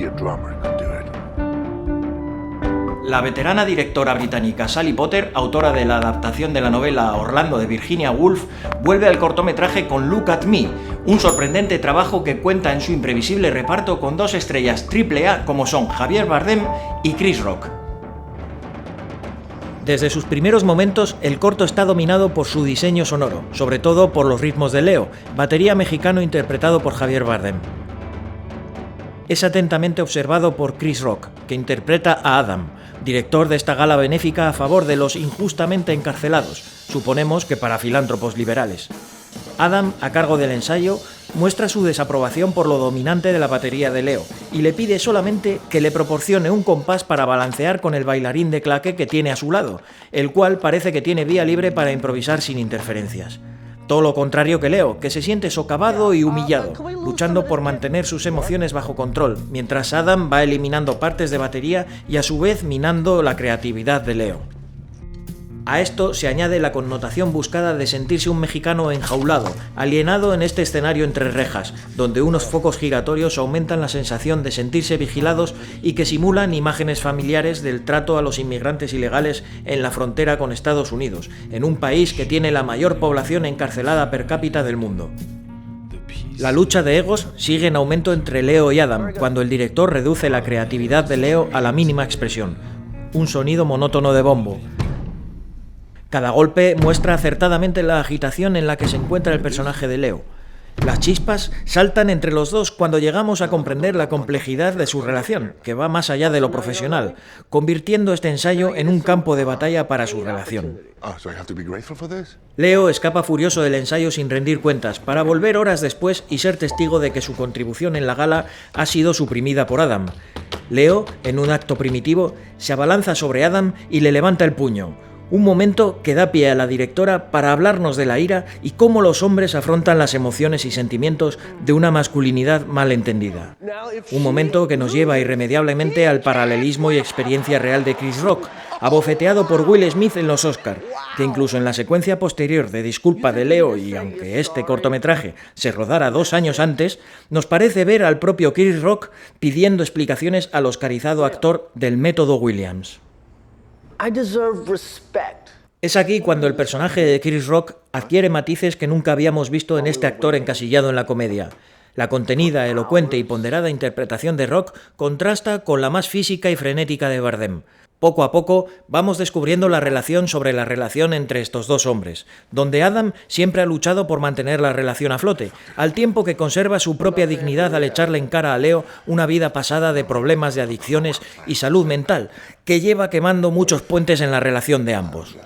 Indian drummer could do it. La veterana directora británica Sally Potter, autora de la adaptación de la novela Orlando de Virginia Woolf, vuelve al cortometraje con Look at Me, un sorprendente trabajo que cuenta en su imprevisible reparto con dos estrellas AAA como son Javier Bardem y Chris Rock. Desde sus primeros momentos, el corto está dominado por su diseño sonoro, sobre todo por los ritmos de Leo, batería mexicano interpretado por Javier Bardem. Es atentamente observado por Chris Rock, que interpreta a Adam, director de esta gala benéfica a favor de los injustamente encarcelados, suponemos que para filántropos liberales. Adam, a cargo del ensayo, muestra su desaprobación por lo dominante de la batería de Leo y le pide solamente que le proporcione un compás para balancear con el bailarín de claque que tiene a su lado, el cual parece que tiene vía libre para improvisar sin interferencias. Todo lo contrario que Leo, que se siente socavado y humillado, luchando por mantener sus emociones bajo control, mientras Adam va eliminando partes de batería y a su vez minando la creatividad de Leo. A esto se añade la connotación buscada de sentirse un mexicano enjaulado, alienado en este escenario entre rejas, donde unos focos giratorios aumentan la sensación de sentirse vigilados y que simulan imágenes familiares del trato a los inmigrantes ilegales en la frontera con Estados Unidos, en un país que tiene la mayor población encarcelada per cápita del mundo. La lucha de egos sigue en aumento entre Leo y Adam, cuando el director reduce la creatividad de Leo a la mínima expresión, un sonido monótono de bombo. Cada golpe muestra acertadamente la agitación en la que se encuentra el personaje de Leo. Las chispas saltan entre los dos cuando llegamos a comprender la complejidad de su relación, que va más allá de lo profesional, convirtiendo este ensayo en un campo de batalla para su relación. Leo escapa furioso del ensayo sin rendir cuentas, para volver horas después y ser testigo de que su contribución en la gala ha sido suprimida por Adam. Leo, en un acto primitivo, se abalanza sobre Adam y le levanta el puño. Un momento que da pie a la directora para hablarnos de la ira y cómo los hombres afrontan las emociones y sentimientos de una masculinidad mal entendida. Un momento que nos lleva irremediablemente al paralelismo y experiencia real de Chris Rock, abofeteado por Will Smith en los Oscar, que incluso en la secuencia posterior de disculpa de Leo y aunque este cortometraje se rodara 2 años antes, nos parece ver al propio Chris Rock pidiendo explicaciones al oscarizado actor del método Williams. Es aquí cuando el personaje de Chris Rock adquiere matices que nunca habíamos visto en este actor encasillado en la comedia. La contenida, elocuente y ponderada interpretación de Rock contrasta con la más física y frenética de Bardem. Poco a poco vamos descubriendo la relación sobre la relación entre estos dos hombres, donde Adam siempre ha luchado por mantener la relación a flote, al tiempo que conserva su propia dignidad al echarle en cara a Leo una vida pasada de problemas de adicciones y salud mental, que lleva quemando muchos puentes en la relación de ambos.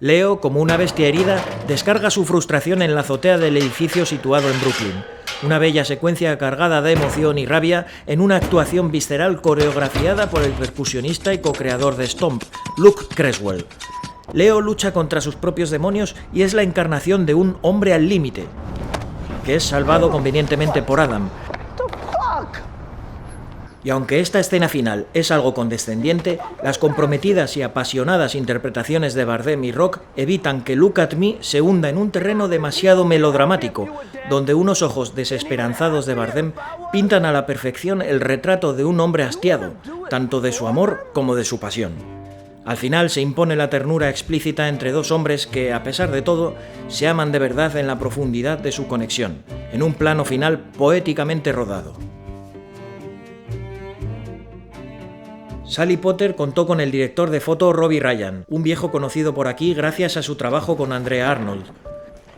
Leo, como una bestia herida, descarga su frustración en la azotea del edificio situado en Brooklyn. Una bella secuencia cargada de emoción y rabia en una actuación visceral coreografiada por el percusionista y co-creador de Stomp, Luke Creswell. Leo lucha contra sus propios demonios y es la encarnación de un hombre al límite, que es salvado convenientemente por Adam. Y aunque esta escena final es algo condescendiente, las comprometidas y apasionadas interpretaciones de Bardem y Rock evitan que Look at Me se hunda en un terreno demasiado melodramático, donde unos ojos desesperanzados de Bardem pintan a la perfección el retrato de un hombre hastiado, tanto de su amor como de su pasión. Al final se impone la ternura explícita entre dos hombres que, a pesar de todo, se aman de verdad en la profundidad de su conexión, en un plano final poéticamente rodado. Sally Potter contó con el director de foto Robbie Ryan, un viejo conocido por aquí gracias a su trabajo con Andrea Arnold.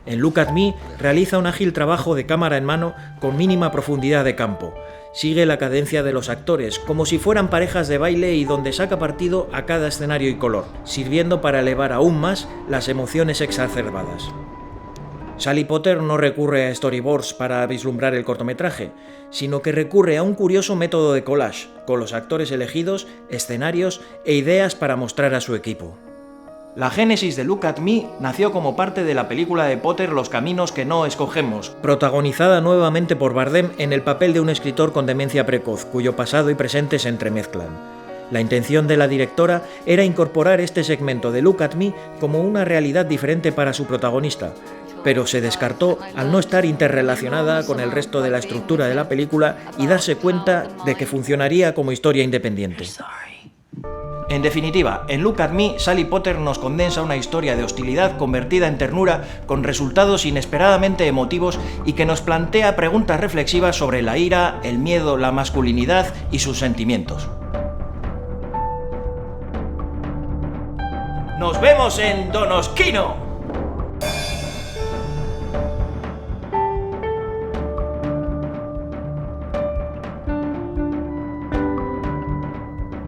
En Look at Me realiza un ágil trabajo de cámara en mano con mínima profundidad de campo. Sigue la cadencia de los actores, como si fueran parejas de baile y donde saca partido a cada escenario y color, sirviendo para elevar aún más las emociones exacerbadas. Sally Potter no recurre a storyboards para vislumbrar el cortometraje, sino que recurre a un curioso método de collage, con los actores elegidos, escenarios e ideas para mostrar a su equipo. La génesis de Look at Me nació como parte de la película de Potter Los caminos que no escogemos, protagonizada nuevamente por Bardem en el papel de un escritor con demencia precoz, cuyo pasado y presente se entremezclan. La intención de la directora era incorporar este segmento de Look at Me como una realidad diferente para su protagonista, pero se descartó al no estar interrelacionada con el resto de la estructura de la película y darse cuenta de que funcionaría como historia independiente. En definitiva, en Look at Me, Sally Potter nos condensa una historia de hostilidad convertida en ternura con resultados inesperadamente emotivos y que nos plantea preguntas reflexivas sobre la ira, el miedo, la masculinidad y sus sentimientos. ¡Nos vemos en Donosquino!